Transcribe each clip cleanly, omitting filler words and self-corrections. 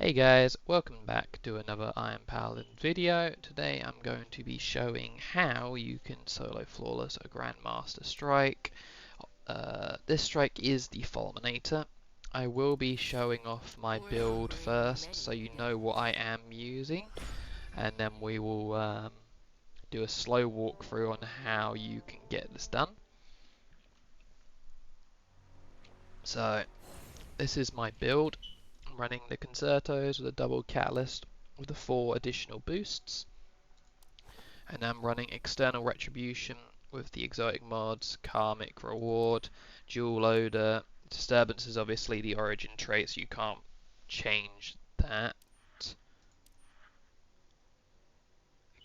Hey guys, welcome back to another Iron Paladin video. Today I'm going to be showing how you can solo flawless a Grandmaster strike. This strike is the Fulminator. I will be showing off my build first so you know what I am using, and then we will do a slow walkthrough on how you can get this done. So this is my build. I'm running the Concertos with a double catalyst with the 4 additional boosts, and I'm running external retribution with the exotic mods, karmic reward, dual loader. Disturbance is obviously the origin trait, so you can't change that.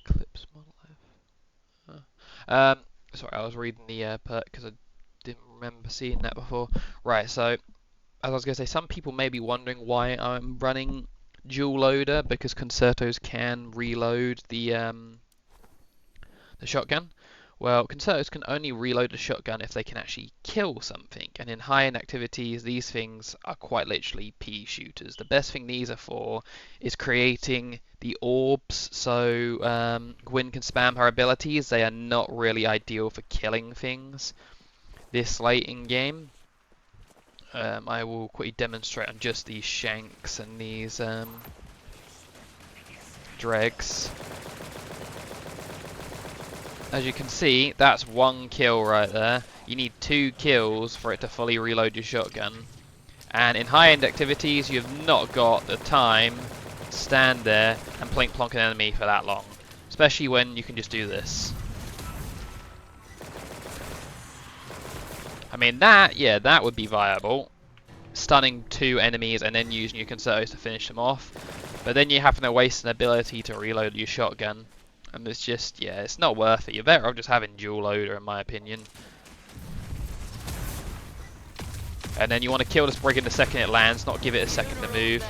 Eclipse monolith. Sorry, I was reading the perk because I didn't remember seeing that before. Right, so as I was going to say, some people may be wondering why I'm running dual loader, because Concertos can reload the shotgun. Well, Concertos can only reload a shotgun if they can actually kill something, and in high-end activities these things are quite literally pea shooters. The best thing these are for is creating the orbs, so Gwyn can spam her abilities. They are not really ideal for killing things this late in game. I will quickly demonstrate on just these shanks and these dregs. As you can see, that's 1 kill right there. You need 2 kills for it to fully reload your shotgun. And in high-end activities, you have not got the time to stand there and plink plonk an enemy for that long. Especially when you can just do this. I mean, that would be viable. Stunning 2 enemies and then using your Concertos to finish them off. But then you're having to waste an ability to reload your shotgun. And it's just, yeah, it's not worth it. You're better off just having dual loader, in my opinion. And then you want to kill this brigand the second it lands, not give it a second to move.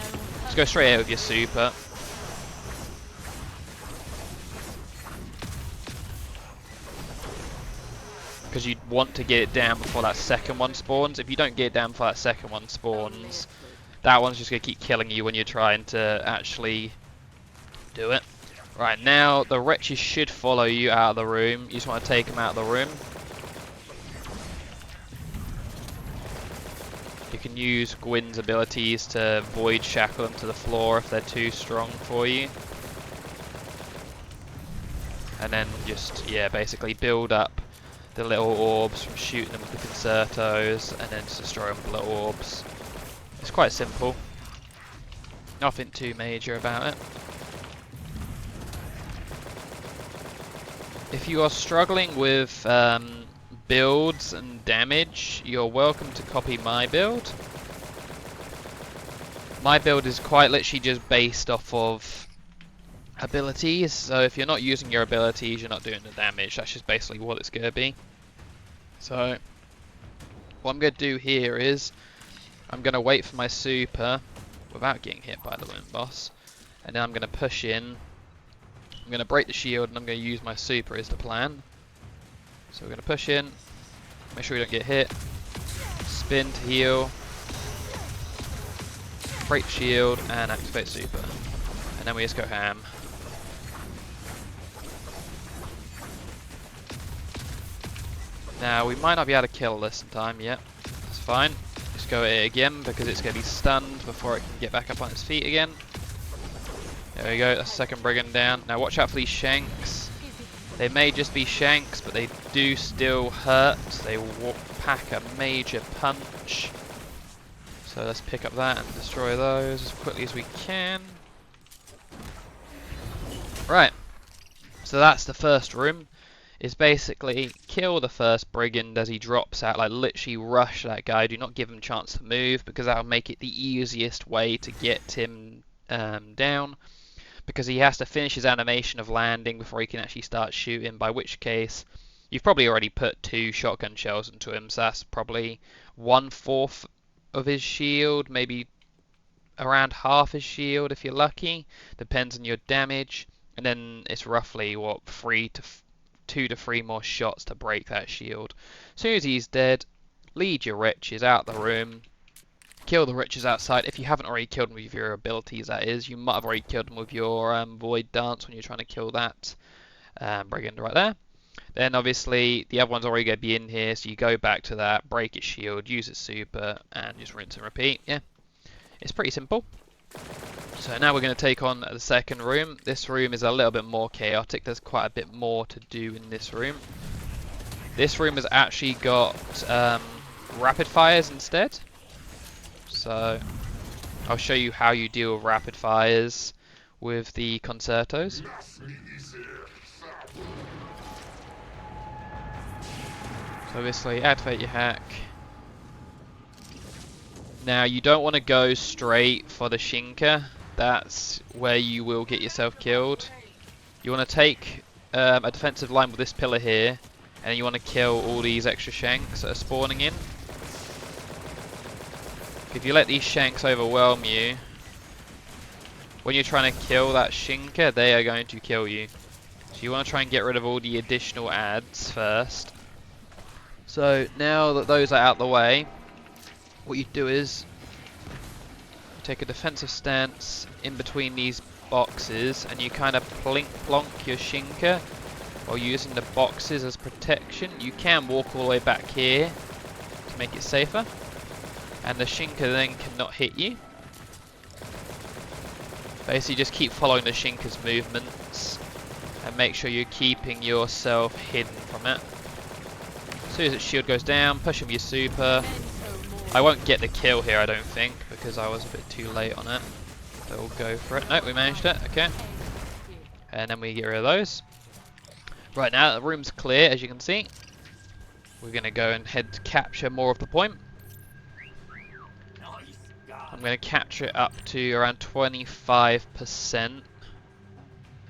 Just go straight out with your super. Because you want to get it down before that second one spawns. If you don't get it down before that second one spawns, that one's just going to keep killing you when you're trying to actually do it. Right, now the wretches should follow you out of the room. You just want to take them out of the room. You can use Gwyn's abilities to void shackle them to the floor if they're too strong for you. And then just, yeah, basically build up the little orbs from shooting them with the Concertos, and then just destroy them with little orbs. It's quite simple. Nothing too major about it. If you are struggling with builds and damage, you're welcome to copy my build. My build is quite literally just based off of abilities, so if you're not using your abilities, you're not doing the damage. That's just basically what it's going to be. So, what I'm going to do here is, I'm going to wait for my super without getting hit by the wind boss, and then I'm going to push in. I'm going to break the shield and I'm going to use my super is the plan. So we're going to push in, make sure we don't get hit, spin to heal, break the shield and activate super. And then we just go ham. Now we might not be able to kill this in time yet. That's fine. Just go at it again because it's going to be stunned before it can get back up on its feet again. There we go, that's the second brigand down. Now watch out for these shanks. They may just be shanks, but they do still hurt. They pack a major punch. So let's pick up that and destroy those as quickly as we can. Right, so that's the first room. Is basically kill the first brigand as he drops out, like literally rush that guy. Do not give him a chance to move because that'll make it the easiest way to get him down. Because he has to finish his animation of landing before he can actually start shooting, by which case you've probably already put 2 shotgun shells into him, so that's probably 1/4 of his shield, maybe around half his shield if you're lucky, depends on your damage, and then it's roughly, what, 2 to 3 more shots to break that shield. As soon as he's dead, lead your wretches out the room, kill the riches outside. If you haven't already killed them with your abilities, that is, you might have already killed them with your Void Dance when you're trying to kill that brigand right there. Then obviously the other one's already going to be in here, so you go back to that, break its shield, use its super, and just rinse and repeat. Yeah, it's pretty simple. So now we're going to take on the second room. This room is a little bit more chaotic. There's quite a bit more to do in this room. This room has actually got rapid fires instead. So I'll show you how you deal with rapid fires with the concertos. So obviously activate your hack. Now you don't want to go straight for the Shinka. That's where you will get yourself killed. You want to take a defensive line with this pillar here, and you want to kill all these extra Shanks that are spawning in. If you let these Shanks overwhelm you, when you're trying to kill that Shinka, they are going to kill you. So you want to try and get rid of all the additional adds first. So now that those are out of the way, what you do is you take a defensive stance in between these boxes, and you kind of plonk your Shinka while using the boxes as protection. You can walk all the way back here to make it safer, and the Shinka then cannot hit you. Basically just keep following the Shinka's movements and make sure you're keeping yourself hidden from it. As soon as its shield goes down, push him with your super. I won't get the kill here, I don't think, because I was a bit too late on it. So we'll go for it. Nope, we managed it. Okay. And then we get rid of those. Right now, the room's clear, as you can see. We're going to go and head to capture more of the point. I'm going to capture it up to around 25%. And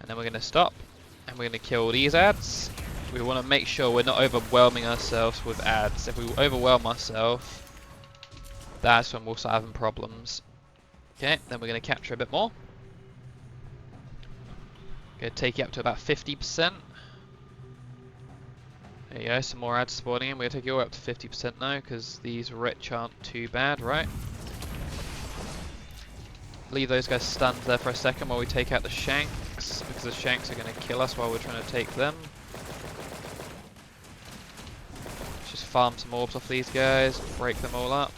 then we're going to stop. And we're going to kill these ads. We want to make sure we're not overwhelming ourselves with ads. If we overwhelm ourselves, that's when we'll start having problems. Okay, then we're going to capture a bit more. Going to take you up to about 50%. There you go, some more ads spawning in. We're going to take you all up to 50% now, because these rich aren't too bad, right? Leave those guys stunned there for a second while we take out the Shanks, because the Shanks are going to kill us while we're trying to take them. Let's just farm some orbs off these guys, break them all up.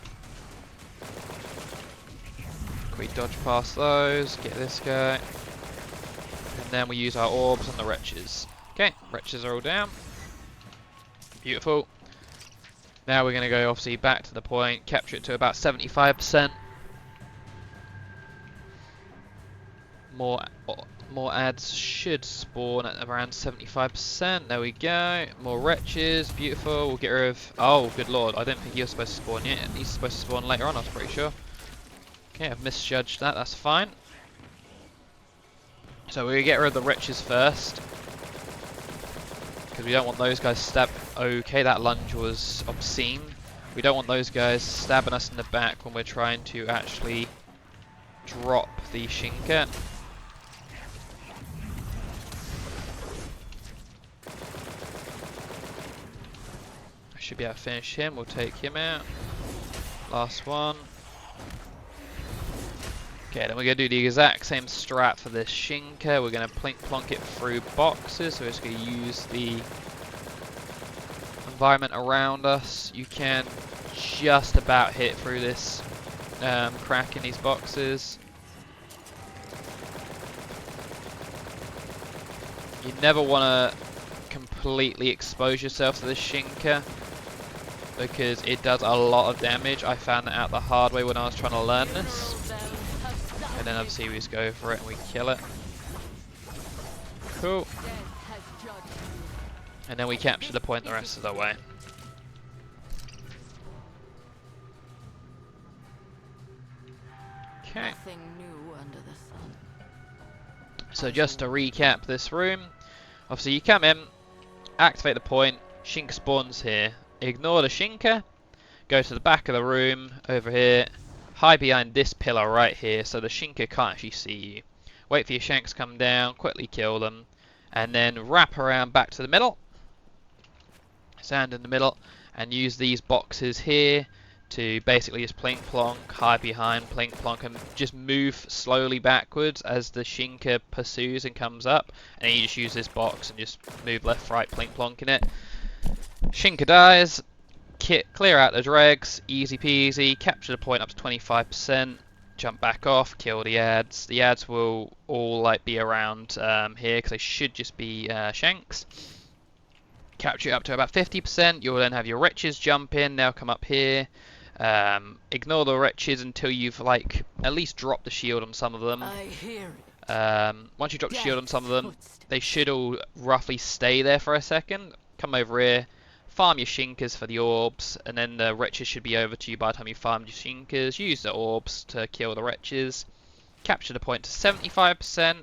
We dodge past those, get this guy, and then we use our orbs on the wretches. Okay, wretches are all down. Beautiful. Now we're going to go obviously back to the point, capture it to about 75%. More ads should spawn at around 75%. There we go. More wretches. Beautiful. We'll get rid of... Oh, good lord. I don't think he was supposed to spawn yet. He's supposed to spawn later on, I was pretty sure. Okay, I've misjudged that. That's fine. So we're going to get rid of the wretches first, because we don't want those guys stabbed. Okay, that lunge was obscene. We don't want those guys stabbing us in the back when we're trying to actually drop the Shinka. I should be able to finish him. We'll take him out. Last one. Okay, then we're going to do the exact same strat for this Shinka. We're going to plonk it through boxes. So we're just going to use the environment around us. You can just about hit through this crack in these boxes. You never want to completely expose yourself to the Shinka, because it does a lot of damage. I found that out the hard way when I was trying to learn this. And then obviously we just go for it and we kill it. Cool. And then we capture the point the rest of the way. Okay. So just to recap this room, obviously you come in, activate the point, Shinka spawns here. Ignore the Shinka, go to the back of the room over here, hide behind this pillar right here so the Shinka can't actually see you. Wait for your Shanks to come down, quickly kill them, and then wrap around back to the middle, stand in the middle, and use these boxes here to basically just plink plonk, hide behind, plink plonk, and just move slowly backwards as the Shinka pursues and comes up. And then you just use this box and just move left, right, plink plonk in it. Shinka dies, clear out the dregs, easy peasy, capture the point up to 25%, jump back off, kill the ads. The ads will all like be around here because they should just be shanks. Capture it up to about 50%, you'll then have your wretches jump in, they'll come up here. Ignore the wretches until you've like at least dropped the shield on some of them. Once you drop the shield on some of them, they should all roughly stay there for a second. Come over here, farm your Shinkas for the orbs, and then the wretches should be over to you by the time you farm your Shinkas. Use the orbs to kill the wretches. Capture the point to 75%.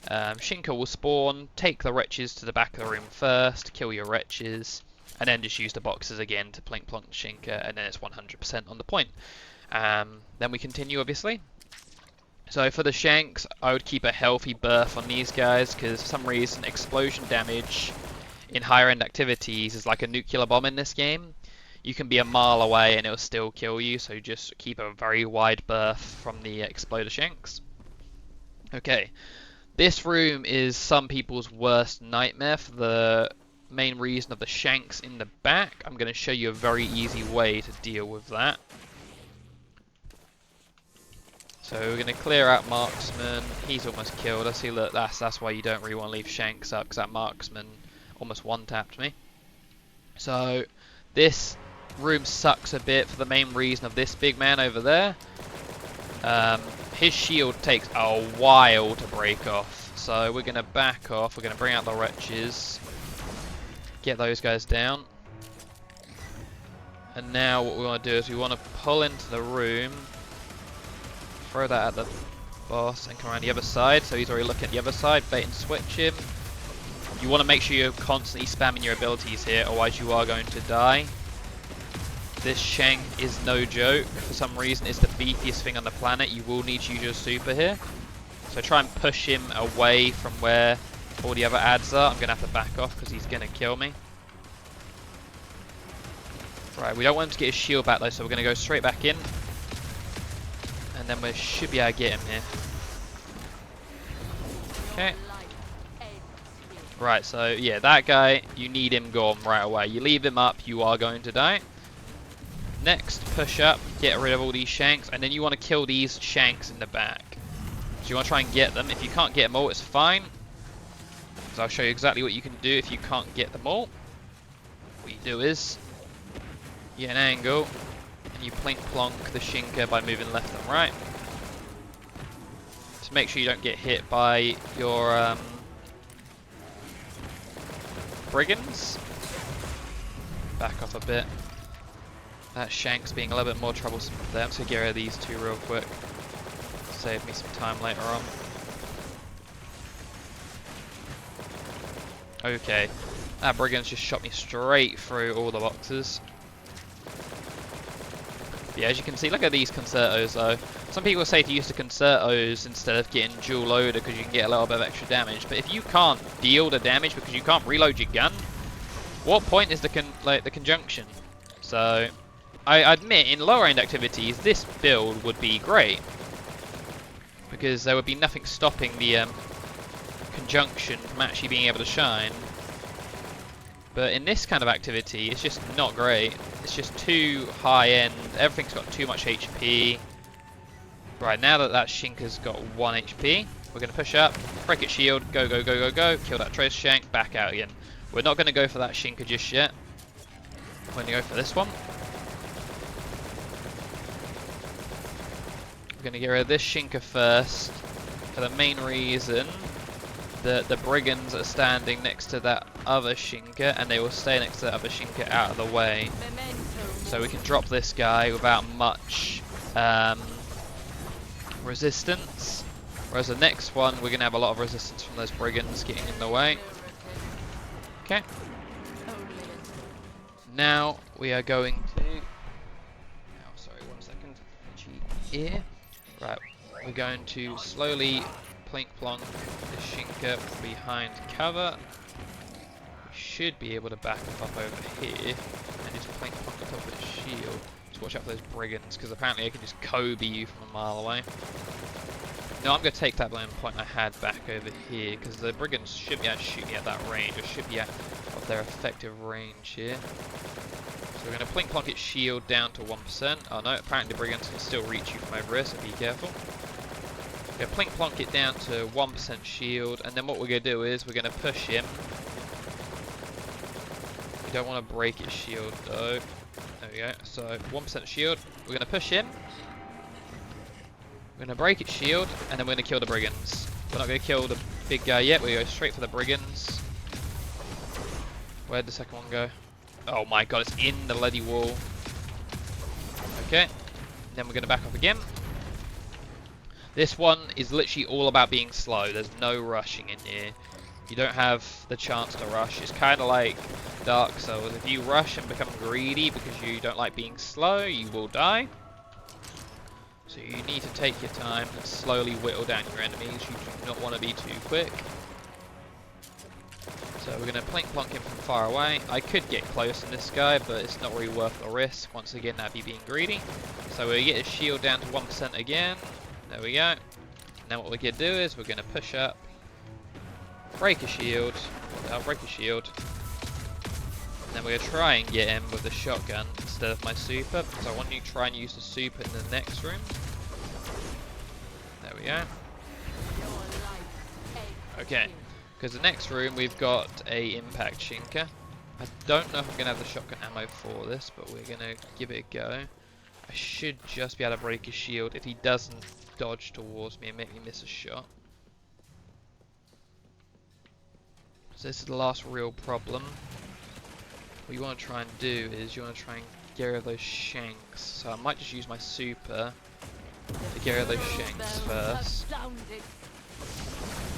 Shinka will spawn, take the wretches to the back of the room first, kill your wretches, and then just use the boxes again to plink plonk the Shinka, and then it's 100% on the point. Then we continue, obviously. So for the shanks, I would keep a healthy berth on these guys, because for some reason explosion damage in higher end activities is like a nuclear bomb in this game. You can be a mile away and it'll still kill you, so just keep a very wide berth from the exploder shanks. Okay, this room is some people's worst nightmare for the main reason of the shanks in the back. I'm going to show you a very easy way to deal with that. So we're going to clear out marksman. He's almost killed us. See, look, that's why you don't really want to leave shanks up, because that marksman almost one-tapped me. So this room sucks a bit for the main reason of this big man over there. His shield takes a while to break off, so we're going to back off. We're going to bring out the wretches, get those guys down, and now what we want to do is we want to pull into the room, throw that at the boss, and come around the other side. So he's already looking at the other side. Bait and switch him. You want to make sure you're constantly spamming your abilities here, otherwise you are going to die. This shank is no joke. For some reason it's the beefiest thing on the planet. You will need to use your super here. So try and push him away from where all the other ads are. I'm going to have to back off because he's going to kill me. Right, we don't want him to get his shield back though, so we're going to go straight back in. And then we should be able to get him here. Okay. Right, so yeah, that guy, you need him gone right away. You leave him up, you are going to die. Next, push up, get rid of all these shanks, and then you want to kill these shanks in the back. So you want to try and get them. If you can't get them all, it's fine. So I'll show you exactly what you can do if you can't get them all. What you do is, you get an angle, and you plink plonk the Shinka by moving left and right. Just make sure you don't get hit by your brigands. Back off a bit. That shank's being a little bit more troublesome for them, so get rid of these two real quick. Save me some time later on. Okay, that brigand's just shot me straight through all the boxes. Yeah, as you can see, look at these concertos though. Some people say to use the concertos instead of getting dual loader because you can get a little bit of extra damage. But if you can't deal the damage because you can't reload your gun, what point is the conjunction? So I admit, in lower end activities, this build would be great because there would be nothing stopping the conjunction from actually being able to shine. But in this kind of activity, it's just not great. It's just too high end. Everything's got too much HP. Right, now that Shinka's got 1 HP, we're going to push up, break its shield, go, go, go, go, go, kill that Trace Shank, back out again. We're not going to go for that Shinka just yet. We're going to go for this one. We're going to get rid of this Shinka first, for the main reason that the brigands are standing next to that other Shinka, and they will stay next to that other Shinka out of the way. So we can drop this guy without much resistance. Whereas the next one, we're going to have a lot of resistance from those brigands getting in the way. Okay. Now we are going to... Oh, sorry, 1 second. Here. Right, we're going to slowly plink plonk the Shinka behind cover. We should be able to back him up over here and just plink plonk on top of his shield. to watch out for those brigands, because apparently I can just Kobe you from a mile away. No, I'm going to take that blind point I had back over here, because the brigands should be able to shoot me at that range, or should be out of their effective range here. So we're going to plink plonk its shield down to 1%. Oh no, apparently the brigands can still reach you from over here, so be careful. We're going to plink plonk it down to 1% shield, and then what we're going to do is we're going to push him. We don't want to break its shield though. There we go. So 1% shield. We're going to push him. We're going to break its shield, and then we're going to kill the brigands. We're not going to kill the big guy yet. We go straight for the brigands. Where'd the second one go? Oh my god, it's in the bloody wall. Okay. Then we're going to back up again. This one is literally all about being slow. There's no rushing in here. You don't have the chance to rush. It's kind of like Dark Souls. If you rush and become greedy because you don't like being slow, you will die. So you need to take your time and slowly whittle down your enemies. You do not want to be too quick. So we're going to plink plonk him from far away. I could get close on this guy, but it's not really worth the risk. Once again, that'd be being greedy. So we get his shield down to 1% again. There we go. Now what we're going to do is we're going to push up. Break a shield. I'll break a shield. And then we're going to try and get him with the shotgun instead of my super, because I want you to try and use the super in the next room. There we go. Okay, because the next room we've got a impact shinker. I don't know if I'm going to have the shotgun ammo for this, but we're going to give it a go. I should just be able to break his shield if he doesn't dodge towards me and make me miss a shot. So this is the last real problem. What you want to try and do is you want to try and get rid of those shanks. So I might just use my super to get rid of those shanks first.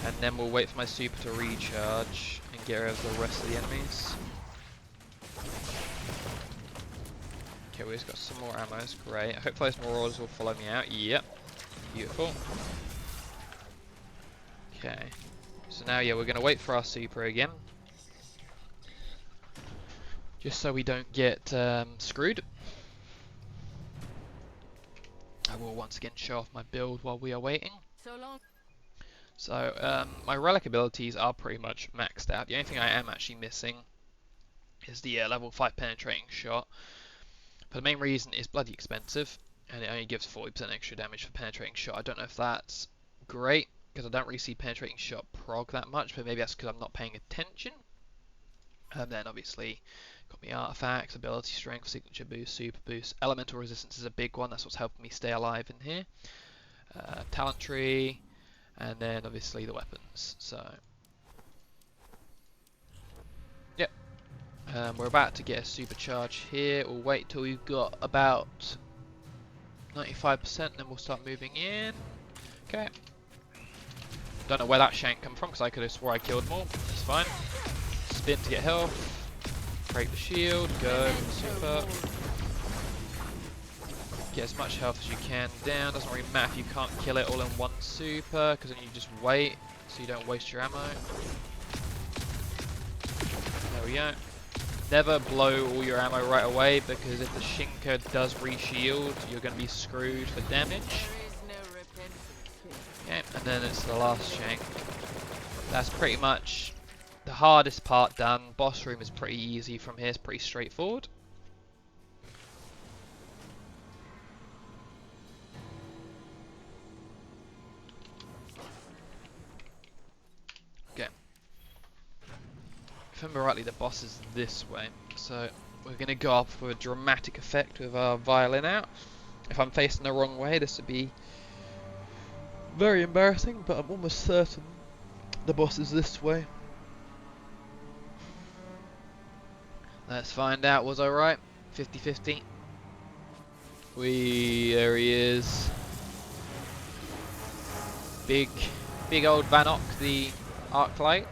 And then we'll wait for my super to recharge and get rid of the rest of the enemies. Okay, we've got some more ammo, that's great. Hopefully those marauders will follow me out. Yep. Beautiful. Okay. So now, yeah, we're going to wait for our super again. Just so we don't get screwed. I will once again show off my build while we are waiting. So, my relic abilities are pretty much maxed out. The only thing I am actually missing is the level 5 penetrating shot. But the main reason is bloody expensive, and it only gives 40% extra damage for penetrating shot. I don't know if that's great, because I don't really see penetrating shot prog that much, but maybe that's because I'm not paying attention. And then obviously got me artifacts, ability strength, signature boost, super boost. Elemental resistance is a big one, that's what's helping me stay alive in here. Talent tree, and then obviously the weapons. So yep, we're about to get a supercharge here. We'll wait till we've got about 95%, then we'll start moving in. Okay. Don't know where that shank come from, because I could have swore I killed them all. It's fine. Spin to get health. Break the shield. Go. Super. Get as much health as you can down. Doesn't really matter if you can't kill it all in one super, because then you just wait, so you don't waste your ammo. There we go. Never blow all your ammo right away, because if the Shinker does re-shield, you're going to be screwed for damage. Okay, and then it's the last shank. That's pretty much the hardest part done. Boss room is pretty easy from here, it's pretty straightforward. Okay. If I remember rightly, the boss is this way. So we're going to go up for a dramatic effect with our violin out. If I'm facing the wrong way, this would be very embarrassing, but I'm almost certain the boss is this way. Let's find out, was I right? 50-50. There he is. Big old Vanok, the Arclight.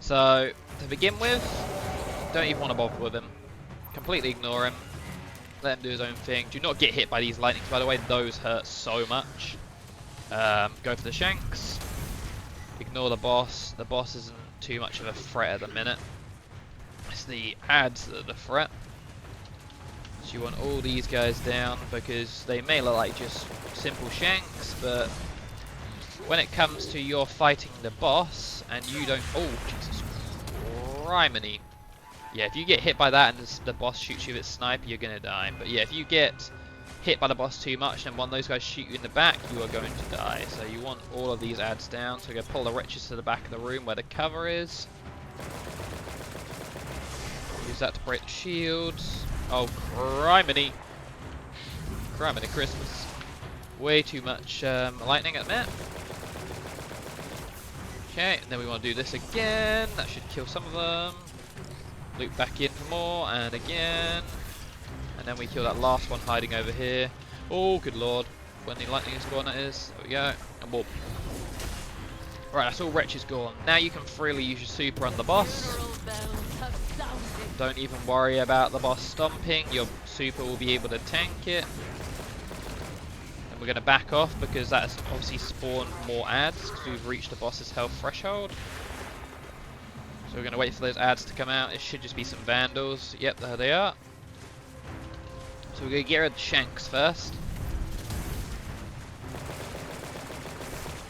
So, to begin with, don't even want to bother with him. Completely ignore him. Let him do his own thing. Do not get hit by these lightnings, by the way, those hurt so much. Go for the shanks. Ignore the boss. The boss isn't too much of a threat at the minute. It's the ads that are the threat. So you want all these guys down because they may look like just simple shanks, but when it comes to you're fighting the boss and you don't... Oh, Jesus criminy. Yeah, if you get hit by that and the boss shoots you with its sniper, you're going to die. But yeah, if you get hit by the boss too much and one of those guys shoot you in the back, you are going to die. So you want all of these ads down. So we're going to pull the wretches to the back of the room where the cover is. Use that to break the shields. Oh, criminy. Criminy Christmas. Way too much lightning at the minute. Okay, and then we want to do this again. That should kill some of them. Loop back in for more, and again. And then we kill that last one hiding over here. Oh, good lord. When the lightning is gone, that is. There we go. And whoop. Right, that's all wretches gone. Now you can freely use your super on the boss. Don't even worry about the boss stomping. Your super will be able to tank it. And we're going to back off because that's obviously spawned more ads because we've reached the boss's health threshold. So we're going to wait for those ads to come out. It should just be some vandals. Yep, there they are. So we're going to get rid of the shanks first.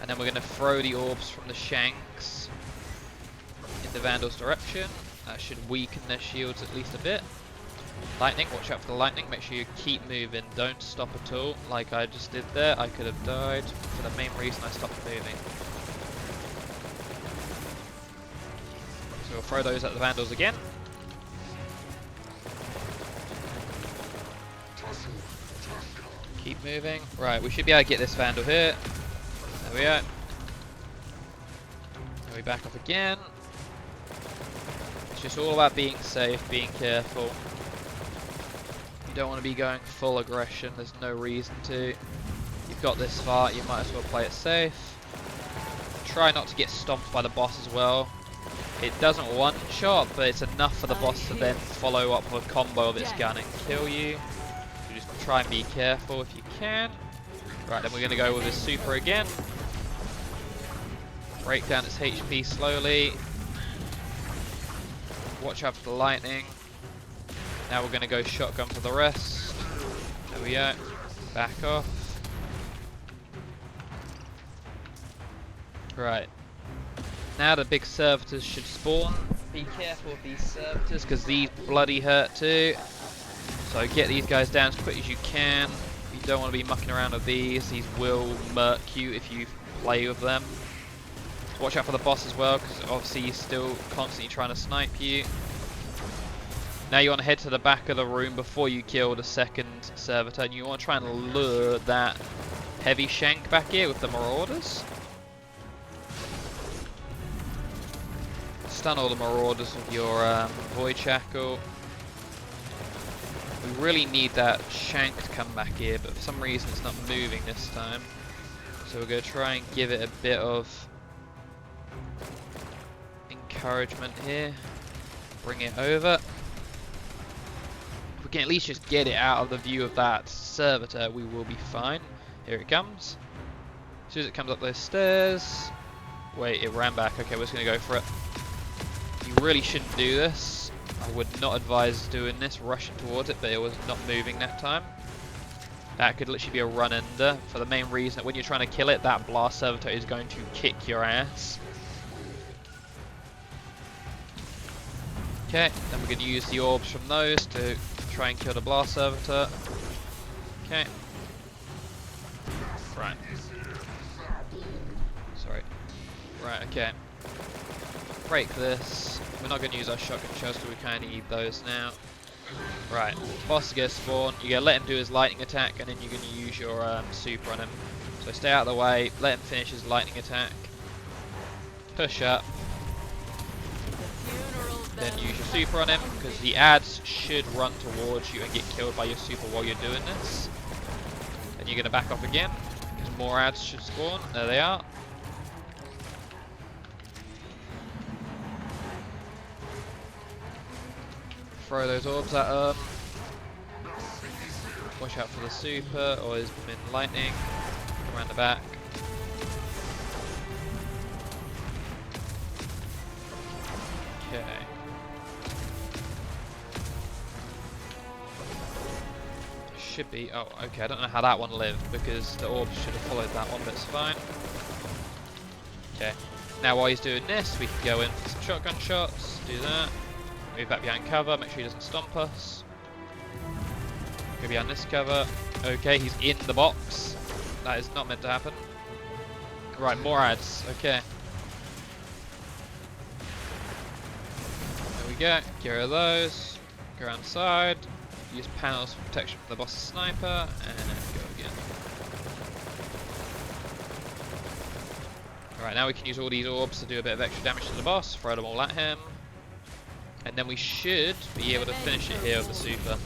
And then we're going to throw the orbs from the shanks in the vandals' direction. That should weaken their shields at least a bit. Lightning, watch out for the lightning. Make sure you keep moving. Don't stop at all. Like I just did there. I could have died for the main reason I stopped moving. So we'll throw those at the vandals again. Keep moving. Right, we should be able to get this vandal here. There we are. Then we back off again. It's just all about being safe, being careful. You don't want to be going full aggression. There's no reason to. You've got this far, you might as well play it safe. Try not to get stomped by the boss as well. It doesn't one-shot, but it's enough for the boss to then follow up with a combo of its gun and kill you. So just try and be careful if you can. Right, then we're going to go with his super again. Break down its HP slowly. Watch out for the lightning. Now we're going to go shotgun for the rest. There we go. Back off. Right. Now the big servitors should spawn. Be careful of these servitors because these bloody hurt too. So get these guys down as quick as you can. You don't want to be mucking around with these. These will murk you if you play with them. So watch out for the boss as well because obviously he's still constantly trying to snipe you. Now you want to head to the back of the room before you kill the second servitor, and you want to try and lure that heavy shank back here with the marauders. Stun all the marauders with your void shackle. We really need that shank to come back here, but for some reason it's not moving this time. So we're going to try and give it a bit of encouragement here. Bring it over. If we can at least just get it out of the view of that servitor, we will be fine. Here it comes. As soon as it comes up those stairs. Wait, it ran back. Okay, we're just going to go for it. You really shouldn't do this. I would not advise doing this, rushing towards it, but it was not moving that time. That could literally be a run-ender for the main reason that when you're trying to kill it, that blast servitor is going to kick your ass. Okay, then we're going to use the orbs from those to try and kill the blast servitor. Okay. Right. Sorry. Right, okay. Break this. We're not going to use our shotgun shells because we kind of need those now. Right, boss is going to spawn. You're going to let him do his lightning attack and then you're going to use your super on him. So stay out of the way, let him finish his lightning attack. Push up. Then use your super on him because the ads should run towards you and get killed by your super while you're doing this. Then you're going to back off again because more ads should spawn. There they are. Throw those orbs at them. Watch out for the super or his min lightning. Come around the back. Okay. should be... Oh, okay, I don't know how that one lived, because the orb should have followed that one, but it's fine. Okay, now while he's doing this, we can go in for some shotgun shots, do that. Move back behind cover, make sure he doesn't stomp us. Go behind this cover. Okay, he's in the box. That is not meant to happen. Right, more ads, okay. There we go, get rid of those. Go around the side. Use panels for protection from the boss's sniper, and go again. Alright, now we can use all these orbs to do a bit of extra damage to the boss, throw them all at him. And then we should be able to finish it here with the super.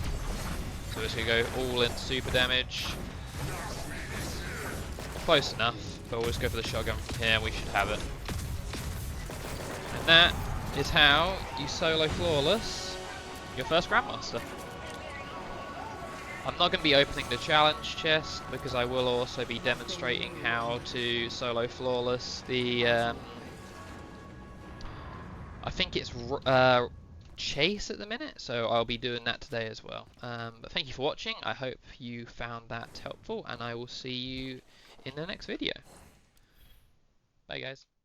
So we're just going to go all in super damage. Close enough, but we'll just go for the shotgun from here and we should have it. And that is how you solo flawless your first Grandmaster. I'm not going to be opening the challenge chest because I will also be demonstrating how to solo flawless the I think it's chase at the minute, so I'll be doing that today as well. But thank you for watching. I hope you found that helpful, and I will see you in the next video. Bye guys.